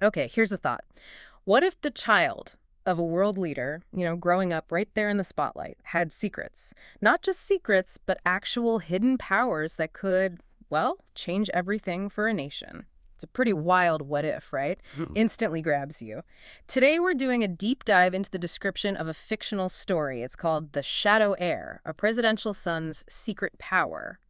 Okay, here's a thought. What if the child of a world leader, growing up right there in the spotlight, had secrets? Not just secrets, but actual hidden powers that could, well, change everything for a nation. It's a pretty wild what if, right? Oh. Instantly grabs you. Today we're doing a deep dive into the description of a fictional story. It's called The Shadow Heir, a presidential son's secret power.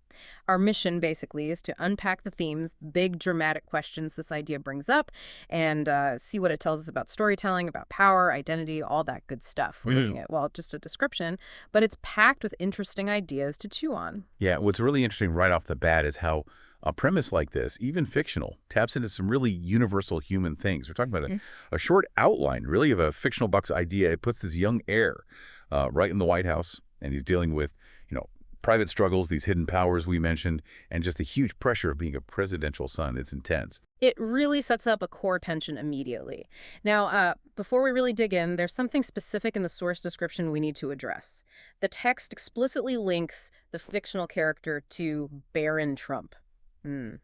Our mission, basically, is to unpack the themes, big dramatic questions this idea brings up, and see what it tells us about storytelling, about power, identity, all that good stuff. We're Yeah. looking at, well, just a description, but it's packed with interesting ideas to chew on. Yeah, what's really interesting right off the bat is how a premise like this, even fictional, taps into some really universal human things. We're talking about Mm. a short outline, really, of a fictional Buck's idea. It puts this young heir right in the White House, and he's dealing with, you know, private struggles, these hidden powers we mentioned, and just the huge pressure of being a presidential son. It's intense. It really sets up a core tension immediately. Now, before we really dig in, there's something specific in the source description we need to address. The text explicitly links the fictional character to Barron Trump. Hmm.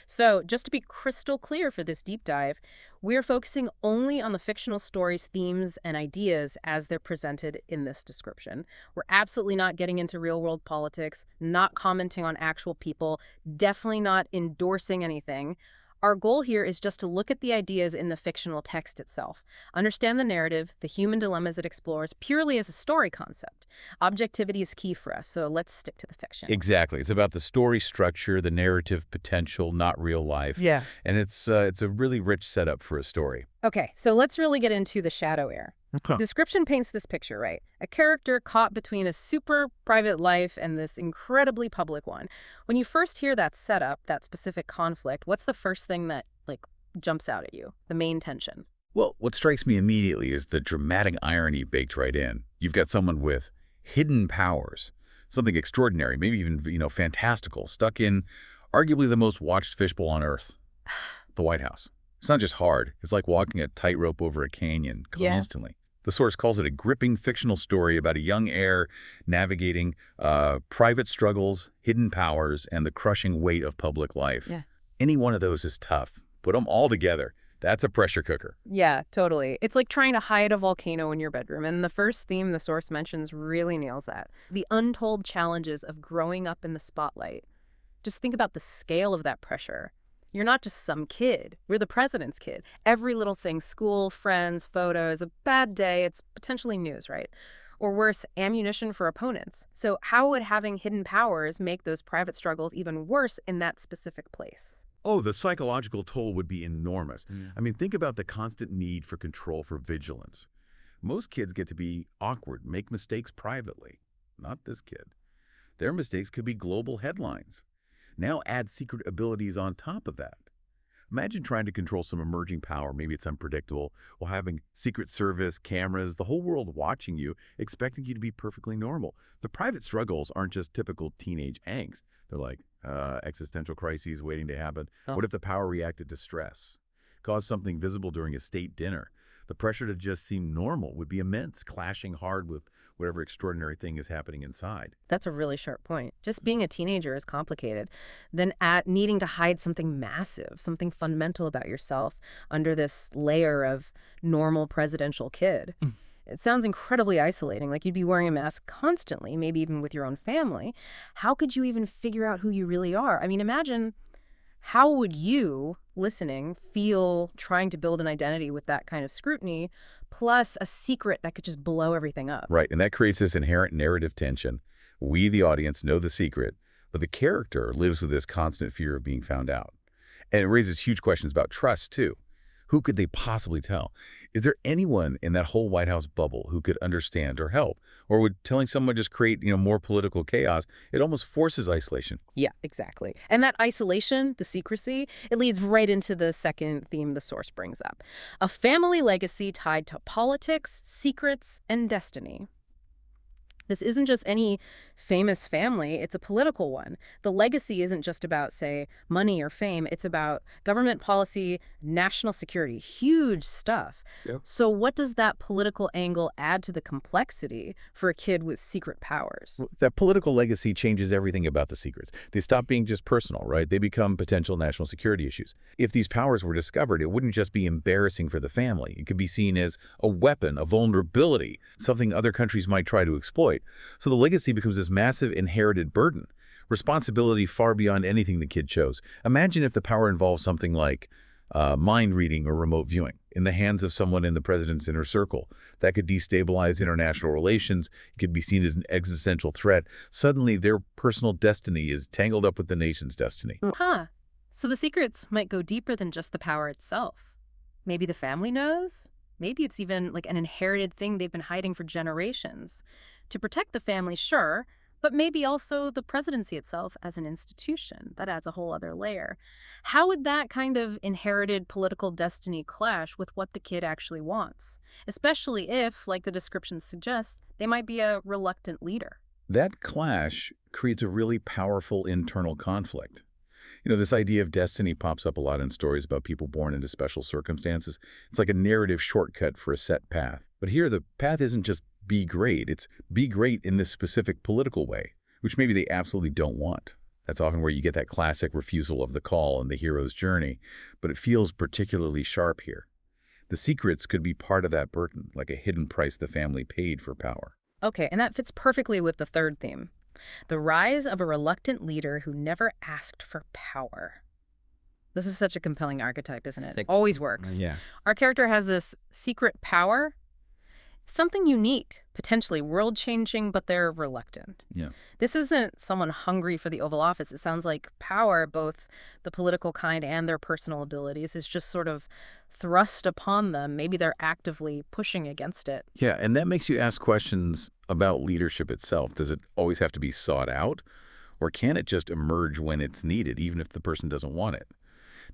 So, just to be crystal clear for this deep dive, we're focusing only on the fictional story's themes and ideas as they're presented in this description. We're absolutely not getting into real world politics, not commenting on actual people, definitely not endorsing anything. Our goal here is just to look at the ideas in the fictional text itself, understand the narrative, the human dilemmas it explores purely as a story concept. Objectivity is key for us, so let's stick to the fiction. Exactly. It's about the story structure, the narrative potential, not real life. Yeah. And it's a really rich setup for a story. Okay, so let's really get into the Shadow Heir. Okay. Description paints this picture, right? A character caught between a super private life and this incredibly public one. When you first hear that setup, that specific conflict, what's the first thing that, jumps out at you? The main tension. Well, what strikes me immediately is the dramatic irony baked right in. You've got someone with hidden powers, something extraordinary, maybe even, fantastical, stuck in arguably the most watched fishbowl on earth, the White House. It's not just hard. It's like walking a tightrope over a canyon Yeah. constantly. The source calls it a gripping fictional story about a young heir navigating private struggles, hidden powers, and the crushing weight of public life. Yeah. Any one of those is tough. Put them all together. That's a pressure cooker. Yeah, totally. It's like trying to hide a volcano in your bedroom, and the first theme the source mentions really nails that. The untold challenges of growing up in the spotlight. Just think about the scale of that pressure. You're not just some kid. We're the president's kid. Every little thing, school, friends, photos, a bad day, it's potentially news, right? Or worse, ammunition for opponents. So how would having hidden powers make those private struggles even worse in that specific place? Oh, the psychological toll would be enormous. Mm. I mean, think about the constant need for control, for vigilance. Most kids get to be awkward, make mistakes privately. Not this kid. Their mistakes could be global headlines. Now add secret abilities on top of that. Imagine trying to control some emerging power, maybe it's unpredictable, while having Secret Service, cameras, the whole world watching you, expecting you to be perfectly normal. The private struggles aren't just typical teenage angst. They're like existential crises waiting to happen. Oh. What if the power reacted to stress? Caused something visible during a state dinner? The pressure to just seem normal would be immense, clashing hard with whatever extraordinary thing is happening inside. That's a really sharp point. Just being a teenager is complicated. Then at needing to hide something massive, something fundamental about yourself under this layer of normal presidential kid. It sounds incredibly isolating, like you'd be wearing a mask constantly, maybe even with your own family. How could you even figure out who you really are? I mean, imagine how would you, listening, feel trying to build an identity with that kind of scrutiny, plus a secret that could just blow everything up? Right, and that creates this inherent narrative tension. We, the audience, know the secret, but the character lives with this constant fear of being found out. And it raises huge questions about trust, too. Who could they possibly tell? Is there anyone in that whole White House bubble who could understand or help? Or would telling someone just create, more political chaos? It almost forces isolation. Yeah, exactly. And that isolation, the secrecy, it leads right into the second theme the source brings up. A family legacy tied to politics, secrets, and destiny. This isn't just any famous family, it's a political one. The legacy isn't just about, say, money or fame, it's about government policy, national security, huge stuff. Yep. So what does that political angle add to the complexity for a kid with secret powers? Well, that political legacy changes everything about the secrets. They stop being just personal, right? They become potential national security issues. If these powers were discovered, it wouldn't just be embarrassing for the family. It could be seen as a weapon, a vulnerability, something other countries might try to exploit. So the legacy becomes this massive inherited burden, responsibility far beyond anything the kid chose. Imagine if the power involves something like mind reading or remote viewing in the hands of someone in the president's inner circle. That could destabilize international relations. It could be seen as an existential threat. Suddenly, their personal destiny is tangled up with the nation's destiny. Huh. So the secrets might go deeper than just the power itself. Maybe the family knows? Maybe it's even like an inherited thing they've been hiding for generations. To protect the family, sure, but maybe also the presidency itself as an institution. That adds a whole other layer. How would that kind of inherited political destiny clash with what the kid actually wants? Especially if, like the description suggests, they might be a reluctant leader. That clash creates a really powerful internal conflict. This idea of destiny pops up a lot in stories about people born into special circumstances. It's like a narrative shortcut for a set path. But here, the path isn't just be great. It's be great in this specific political way, which maybe they absolutely don't want. That's often where you get that classic refusal of the call in the hero's journey, but it feels particularly sharp here. The secrets could be part of that burden, like a hidden price the family paid for power. Okay, and that fits perfectly with the third theme. The rise of a reluctant leader who never asked for power. This is such a compelling archetype, isn't it? Always works. Yeah. Our character has this secret power, something unique, potentially world-changing, but they're reluctant. Yeah. This isn't someone hungry for the Oval Office. It sounds like power, both the political kind and their personal abilities, is just sort of thrust upon them. Maybe they're actively pushing against it. Yeah, and that makes you ask questions about leadership itself. Does it always have to be sought out? Or can it just emerge when it's needed, even if the person doesn't want it?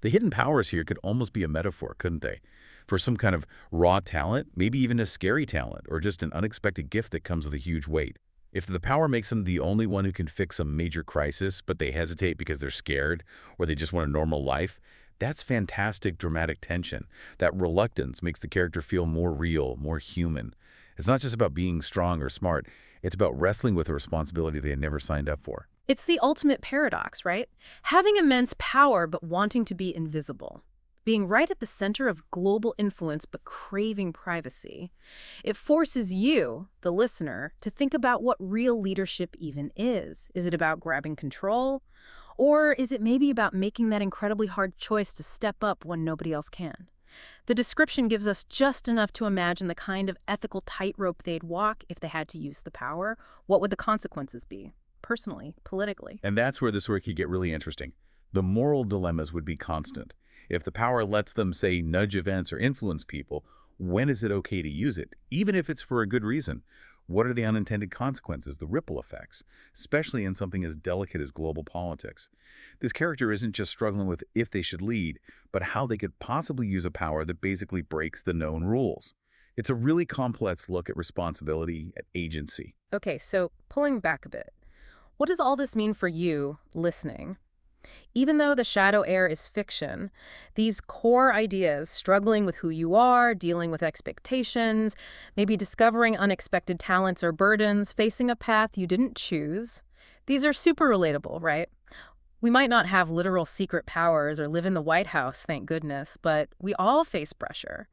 The hidden powers here could almost be a metaphor, couldn't they? For some kind of raw talent, maybe even a scary talent, or just an unexpected gift that comes with a huge weight. If the power makes them the only one who can fix a major crisis, but they hesitate because they're scared, or they just want a normal life, that's fantastic dramatic tension. That reluctance makes the character feel more real, more human. It's not just about being strong or smart. It's about wrestling with a responsibility they had never signed up for. It's the ultimate paradox, right? Having immense power but wanting to be invisible. Being right at the center of global influence but craving privacy. It forces you, the listener, to think about what real leadership even is. Is it about grabbing control? Or is it maybe about making that incredibly hard choice to step up when nobody else can? The description gives us just enough to imagine the kind of ethical tightrope they'd walk if they had to use the power. What would the consequences be? Personally, politically. And that's where this story could get really interesting. The moral dilemmas would be constant. If the power lets them, say, nudge events or influence people, when is it okay to use it, even if it's for a good reason? What are the unintended consequences, the ripple effects, especially in something as delicate as global politics? This character isn't just struggling with if they should lead, but how they could possibly use a power that basically breaks the known rules. It's a really complex look at responsibility, at agency. Okay, so pulling back a bit. What does all this mean for you, listening? Even though the Shadow Heir is fiction, these core ideas, struggling with who you are, dealing with expectations, maybe discovering unexpected talents or burdens, facing a path you didn't choose, these are super relatable, right? We might not have literal secret powers or live in the White House, thank goodness, but we all face pressure.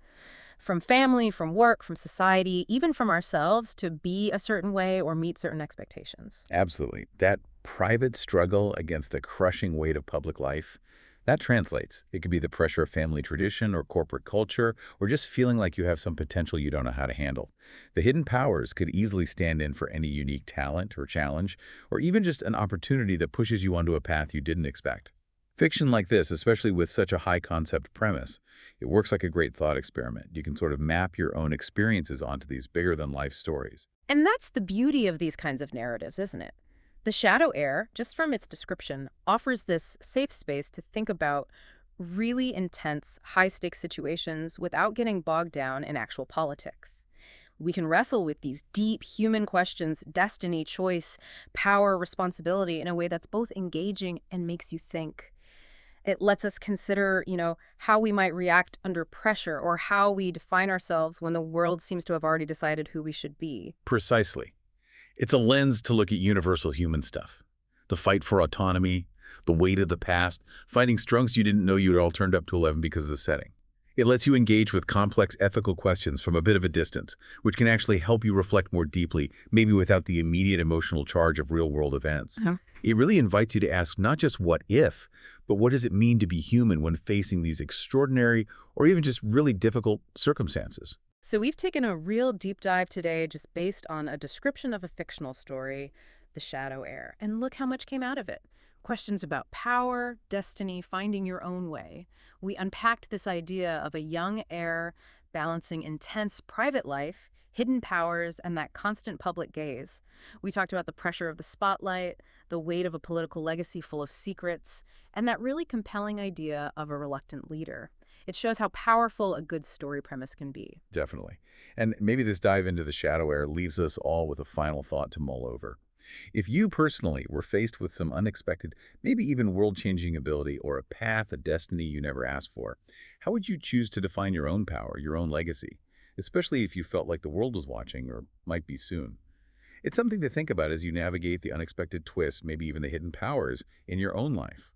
From family, from work, from society, even from ourselves to be a certain way or meet certain expectations. Absolutely. That private struggle against the crushing weight of public life, that translates. It could be the pressure of family tradition or corporate culture, or just feeling like you have some potential you don't know how to handle. The hidden powers could easily stand in for any unique talent or challenge, or even just an opportunity that pushes you onto a path you didn't expect. Fiction like this, especially with such a high-concept premise, it works like a great thought experiment. You can sort of map your own experiences onto these bigger-than-life stories. And that's the beauty of these kinds of narratives, isn't it? The Shadow Heir, just from its description, offers this safe space to think about really intense, high-stakes situations without getting bogged down in actual politics. We can wrestle with these deep human questions, destiny, choice, power, responsibility, in a way that's both engaging and makes you think. It lets us consider, how we might react under pressure or how we define ourselves when the world seems to have already decided who we should be. Precisely. It's a lens to look at universal human stuff. The fight for autonomy, the weight of the past, finding strengths you didn't know you'd all turned up to 11 because of the setting. It lets you engage with complex ethical questions from a bit of a distance, which can actually help you reflect more deeply, maybe without the immediate emotional charge of real-world events. Uh-huh. It really invites you to ask not just what if, but what does it mean to be human when facing these extraordinary or even just really difficult circumstances? So we've taken a real deep dive today just based on a description of a fictional story, The Shadow Heir. And look how much came out of it. Questions about power, destiny, finding your own way. We unpacked this idea of a young heir balancing intense private life, hidden powers, and that constant public gaze. We talked about the pressure of the spotlight, the weight of a political legacy full of secrets, and that really compelling idea of a reluctant leader. It shows how powerful a good story premise can be. Definitely. And maybe this dive into the Shadow Heir leaves us all with a final thought to mull over. If you personally were faced with some unexpected, maybe even world-changing ability or a path, a destiny you never asked for, how would you choose to define your own power, your own legacy, especially if you felt like the world was watching or might be soon? It's something to think about as you navigate the unexpected twists, maybe even the hidden powers in your own life.